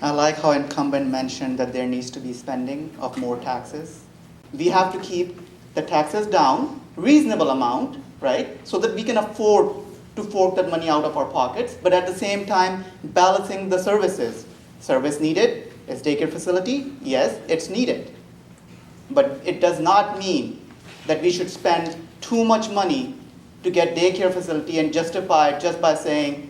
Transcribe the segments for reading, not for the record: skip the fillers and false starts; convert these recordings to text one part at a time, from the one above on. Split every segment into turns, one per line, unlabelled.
I like how incumbent mentioned that there needs to be spending of more taxes. We have to keep the taxes down, reasonable amount, right? So that we can afford to fork that money out of our pockets, but at the same time, balancing the services. Service needed, is daycare facility? Yes, it's needed. But it does not mean that we should spend too much money to get daycare facility and justify it just by saying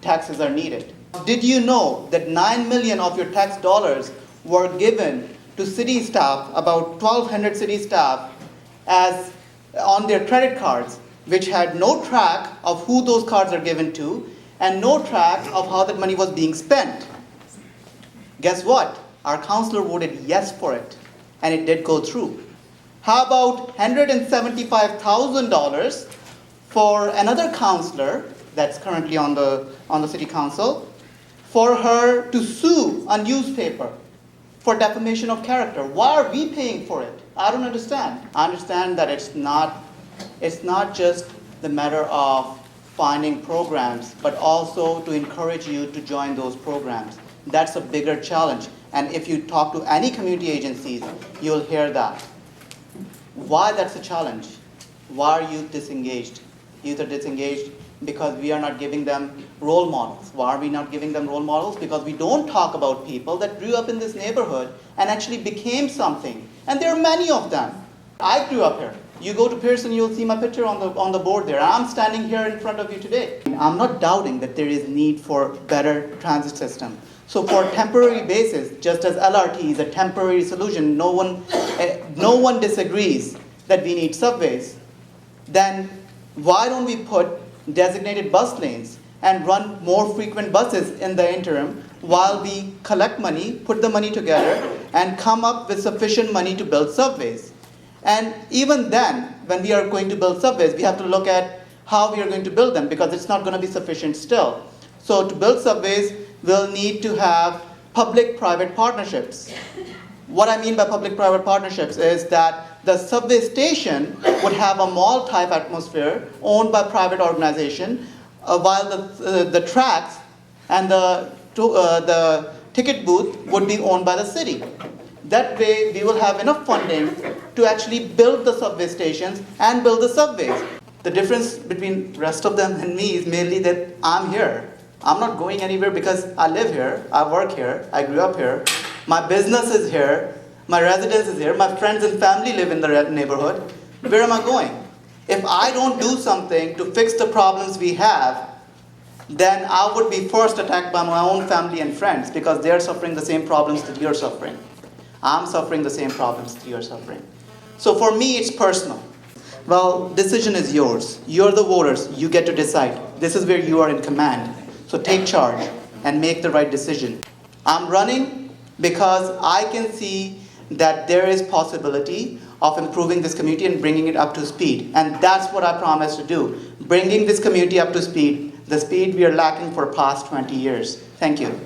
taxes are needed. Did you know that 9 million of your tax dollars were given to city staff, about 1,200 city staff, as on their credit cards, which had no track of who those cards are given to and no track of how that money was being spent? Guess what? Our councillor voted yes for it, and it did go through. How about $175,000 for another councillor that's currently on the city council, for her to sue a newspaper for defamation of character? Why are we paying for it? I don't understand. I understand that it's not just the matter of finding programs, but also to encourage you to join those programs. That's a bigger challenge. And if you talk to any community agencies, you'll hear that. Why that's a challenge? Why are youth disengaged? Youth are disengaged because we are not giving them role models. Why are we not giving them role models? Because we don't talk about people that grew up in this neighborhood and actually became something. And there are many of them. I grew up here. You go to Pearson, you'll see my picture on the board there. I'm standing here in front of you today. I'm not doubting that there is need for better transit system. So for temporary basis, just as LRT is a temporary solution, no one disagrees that we need subways, then why don't we put designated bus lanes and run more frequent buses in the interim while we collect money, put the money together, and come up with sufficient money to build subways? And even then, when we are going to build subways, we have to look at how we are going to build them, because it's not going to be sufficient still. So to build subways, we'll need to have public-private partnerships. What I mean by public-private partnerships is that the subway station would have a mall-type atmosphere owned by private organization, while the tracks and the ticket booth would be owned by the city. That way, we will have enough funding to actually build the subway stations and build the subways. The difference between the rest of them and me is mainly that I'm here. I'm not going anywhere because I live here, I work here, I grew up here, my business is here, my residence is here, my friends and family live in the neighborhood. Where am I going? If I don't do something to fix the problems we have, then I would be first attacked by my own family and friends, because they're suffering the same problems that you're suffering. I'm suffering the same problems that you're suffering. So for me, it's personal. Well, decision is yours. You're the voters. You get to decide. This is where you are in command. So take charge and make the right decision. I'm running because I can see that there is possibility of improving this community and bringing it up to speed. And that's what I promise to do. Bringing this community up to speed, the speed we are lacking for past 20 years. Thank you.